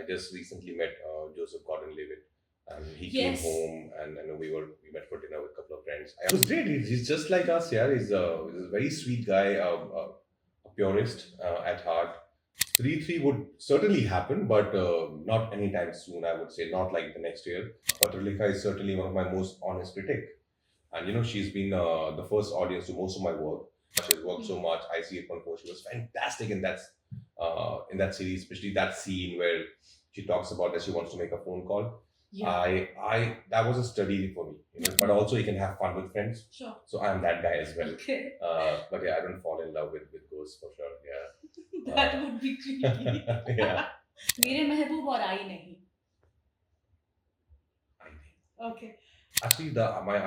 I just recently met Joseph Gordon-Levitt, and he came Yes. home, and we met for dinner with a couple of friends. It was great. He's just like us. Yeah, he's a very sweet guy, a purist at heart. 3-3 would certainly happen, but not anytime soon. I would say not like the next year. Patralekhaa is certainly one of my most honest critic, and she's been the first audience to most of my work. She's worked so much. I see it on post. She was fantastic in that series, especially that scene where she talks about that she wants to make a phone call. Yeah. I that was a study for me, but also you can have fun with friends. Sure. So I'm that guy as well. Okay. But yeah, I don't fall in love with ghosts for sure. Yeah. That would be creepy. Yeah. मेरे महबूब और आई नहीं. I think. Okay. Actually, my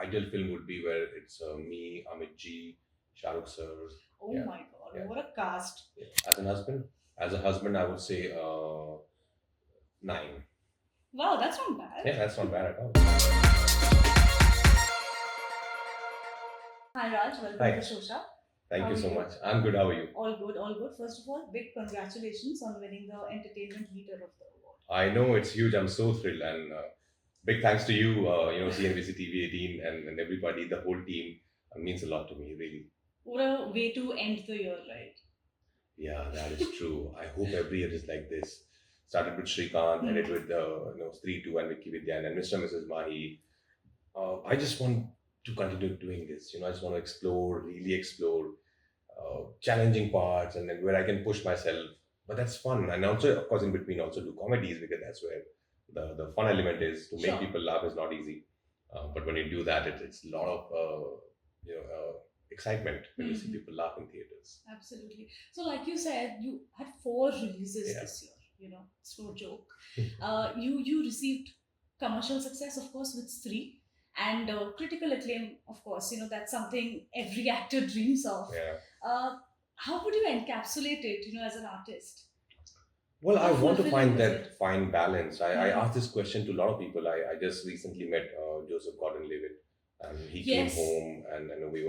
ideal film would be where it's me, Amit ji, Shahrukh sir. Oh Yeah. my God! Yeah. What a cast. As a husband, I would say 9. Wow, that's not bad. Yeah, that's not bad at all. Hi Raj, welcome Hi. to Showsha. Thank How you are so you? much. I'm good. How are you? All good, all good. First of all, big congratulations on winning the Entertainment Leader of the Award. I know it's huge. I'm so thrilled, and big thanks to you, CNBC TV 18, and everybody, the whole team. It means a lot to me, really. What a way to end the year, right? Yeah, that is true. I hope every year is like this. Started with Srikanth, ended with Stree 2 and Vicky, Vidya, and Mr. and Mrs Mahi. I just want to continue doing this. I just want to explore, really explore challenging parts, and then where I can push myself. But that's fun, and also, of course, in between, also do comedies, because that's where the fun element is. To make Sure. people laugh is not easy, but when you do that, it's a lot of excitement when you see Mhm. people laugh in theaters. Absolutely. So, like you said, you had 4 releases Yeah. this year. It's no joke. You received commercial success, of course, with Stree, and critical acclaim, of course. That's something every actor dreams of. Yeah. How would you encapsulate it? As an artist. Well, How I want to fulfilling find is that it? fine balance. I Mhm. asked this question to a lot of people. I just recently met Joseph Gordon-Levitt, and he came Yes. home, and we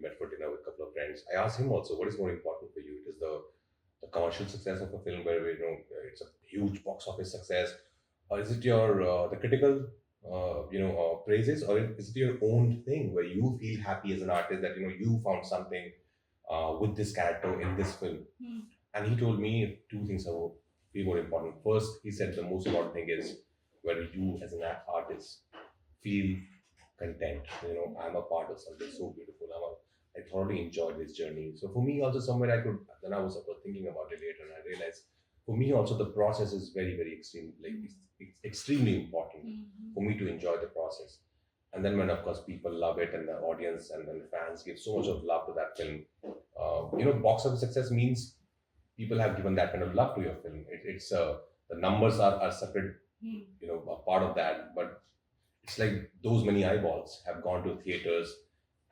met for dinner with a couple of friends. I asked him also, what is more important for you? It is the commercial success of a film where it's a huge box office success, or is it your the critical praises, or is it your own thing where you feel happy as an artist that you found something with this character in this film? Hmm. And he told me two things are be more important. First, he said the most important thing is where you as an artist feel content. I'm a part of something so beautiful. I thoroughly enjoyed this journey. So for me, also somewhere I could. Then I was thinking about it later, and I realized for me also the process is very very extreme. Like it's extremely important Mhm. for me to enjoy the process. And then when of course people love it, and the audience and then the fans give so much of love to that film, box office success means people have given that kind of love to your film. It's the numbers are separate, Hmm. a part of that, but it's like those many eyeballs have gone to theaters,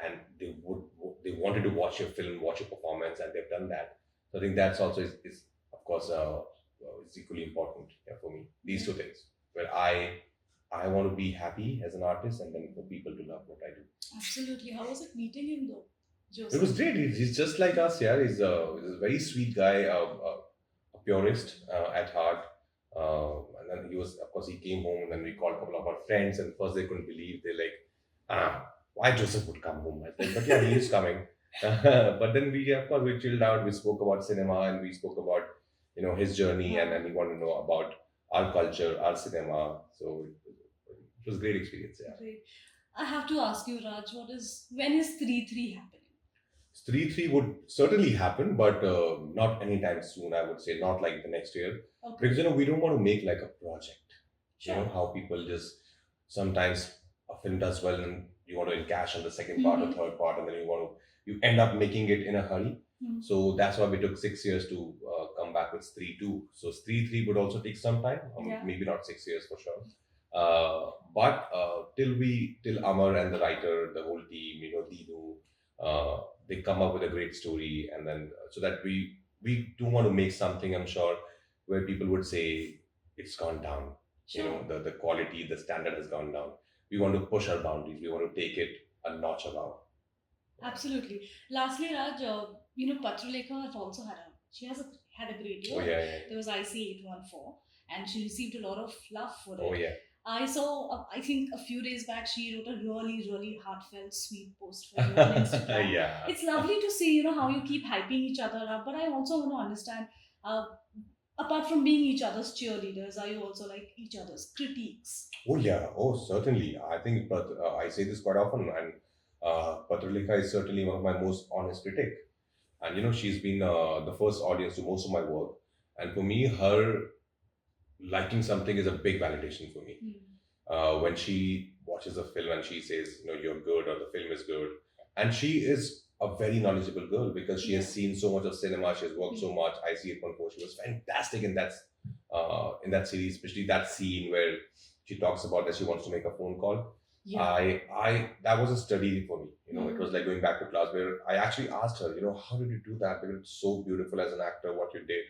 and they wanted to watch your film, watch your performance, and they've done that. So I think that's also is of course is equally important, for me. These two things where I want to be happy as an artist, and then for people to love what I do. Absolutely. How was it meeting him though, It Joseph? was great. He's just like us. Yeah, he's a very sweet guy, a purist at heart. And then of course, he came home, and then we called a couple of our friends, and first they couldn't believe. They're like, why Joseph would come home? I said, but yeah, he is coming. But then of course, we chilled out. We spoke about cinema, and we spoke about, his journey, and then he wanted to know about our culture, our cinema. So it was a great experience. Yeah. Great. I have to ask you, Raj, when is 3-3 happening? 3-3 would certainly happen, but not anytime soon. I would say not like the next year, Okay. because we don't want to make like a project. Sure. How people just sometimes a film does well, and you want to encash on the second part or Mhm. third part, and then you end up making it in a hurry. Mhm. So that's why we took 6 years to come back with Stree 2. So Stree 3 would also take some time, Yeah. maybe not 6 years for sure. But till Amar and the writer, the whole team, Dinu, they come up with a great story, and then so that we do want to make something, I'm sure, where people would say it's gone down. Sure. The quality, the standard has gone down. We want to push our boundaries. We want to take it a notch above. Absolutely. Lastly, Raj, Patralekhaa has also had she has a had a great Oh year. yeah, yeah. There was IC814, and she received a lot of love for it. Oh yeah. I saw, I think a few days back, she wrote a really, really heartfelt, sweet post for you on Instagram. Yeah. It's lovely to see, how you keep hyping each other up. But I also want to understand, apart from being each other's cheerleaders, are you also like each other's critiques? Oh yeah. Oh certainly. I think, but I say this quite often, and Patralekhaa is certainly one of my most honest critic. And she's been the first audience to most of my work, and for me, her liking something is a big validation for me. When she watches a film and she says, you're good, or the film is good, and she is a very knowledgeable girl because she has seen so much of cinema, she has worked so much. I see it on she was fantastic in that series, especially that scene where she talks about that she wants to make a phone call. Yeah. I that was a study for me. It was like going back to class where I actually asked her, how did you do that? Because it's so beautiful as an actor, what you did,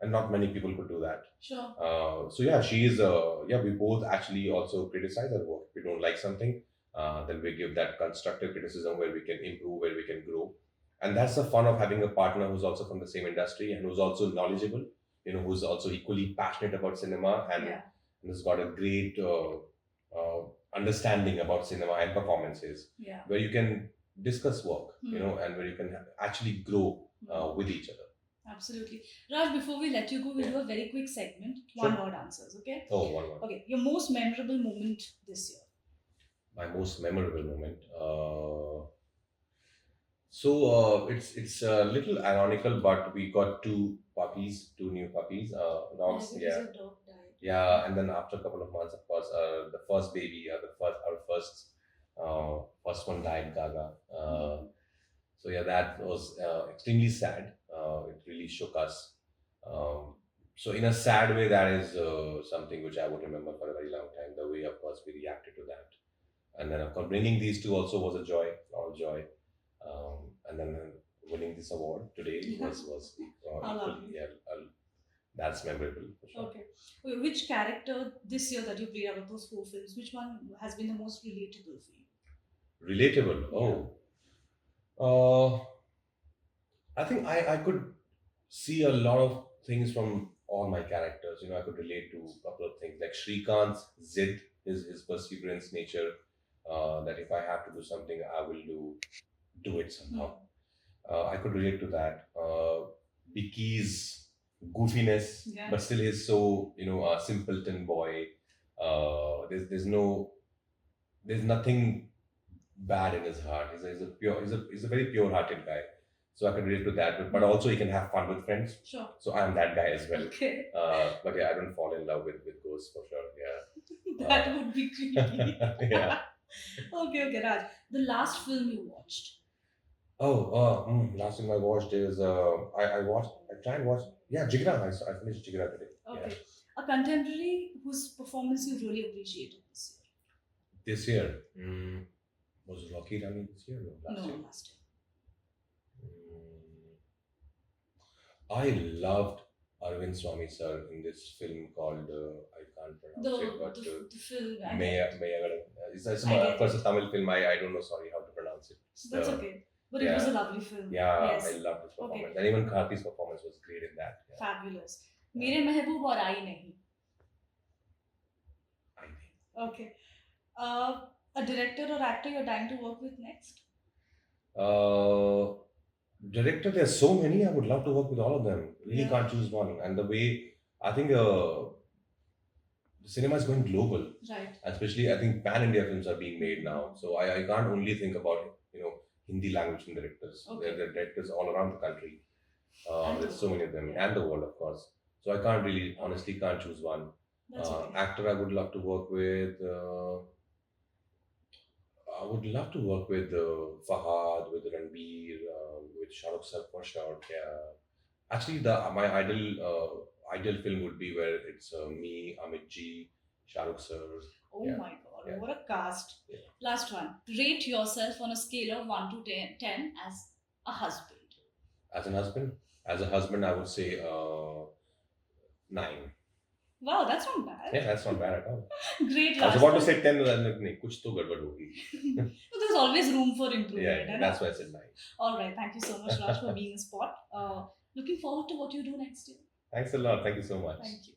and not many people could do that. Sure. So yeah, she is. We both actually also criticize her work. If we don't like something, then we give that constructive criticism where we can improve, where we can grow, and that's the fun of having a partner who's also from the same industry and who's also knowledgeable. Who's also equally passionate about cinema and has got a great understanding about cinema and performances. Yeah. Where you can discuss work, and where you can actually grow with each other. Absolutely. Raj, before we let you go, we'll do a very quick segment. Sure. One word answers, okay? Oh, one word. Okay. Your most memorable moment this year? My most memorable moment. It's a little ironical, but we got two new puppies, dogs. Because Yeah. your dog died. Yeah, and then after a couple of months, of course, the first baby, our first one died, Gaga. So yeah, that was extremely sad. It really shook us. So in a sad way, that is something which I would remember for a very long time. The way, of course, we reacted to that, and then of course bringing these two also was a joy, all joy. And then winning this award today was equally, that's memorable for sure. Okay. Which character this year that you played out of those 4 films, which one has been the most relatable for you? Relatable. I think I could see a lot of things from all my characters. I could relate to a couple of things like Srikanth's Zid, his perseverance nature. That if I have to do something, I will do it somehow. I could relate to that. Vicky's goofiness, but still he's so a simpleton boy. There's nothing bad in his heart. He's a very pure-hearted guy. So I can relate to that, but also he can have fun with friends. Sure. So I'm that guy as well. Okay. But yeah, I don't fall in love with ghosts for sure. Yeah. That would be creepy. Yeah. Okay, Raj. The last film you watched? Last film I watched is I try and watch. Yeah, Jigra. I finished Jigra today. Okay. Yeah. A contemporary whose performance you really appreciated this year? This year, was Rocky Rani this year? No, last year. Last year. I loved Arvind Swamy sir in this film called I can't pronounce it, but the film. Meiyazhagan. It's of course a Tamil film. I don't know. Sorry how to pronounce it. That's okay. But it was a lovely film. Yeah, yes. I loved his performance, and even Karthi's performance was great in that. Yeah. Fabulous. Mere Mehboob or Aayi Nahi? Aayi Nahi. Okay. A director or actor you're dying to work with next? Director, there's so many. I would love to work with all of them. Really can't choose one. And the way I think the cinema is going global, right? Especially I think pan India films are being made now. So I can't only think about Hindi language film directors. Okay. There are directors all around the country. There's so many of them, yeah. and the world, of course. So I can't really, honestly, can't choose one. That's okay. Actor I would love to work with. I would love to work with Fahadh, with Ranbir, with Shah Rukh sir for sure. Yeah. Actually, my ideal film would be where it's me, Amit ji, Shah Rukh sir. Oh my God, what a cast. Yeah. Last one. Rate yourself on a scale of 1 to 10 as a husband. As an husband? As a husband, I would say 9. Wow, that's not bad. Yeah, that's not bad at all. Great. I was about to say 10, and then like, kuch to gadbad hogi. There's always room for improvement. Yeah, that's why I said 9. All right. Thank you so much, Raj, for being a spot. Looking forward to what you do next year. Thanks a lot. Thank you so much. Thank you.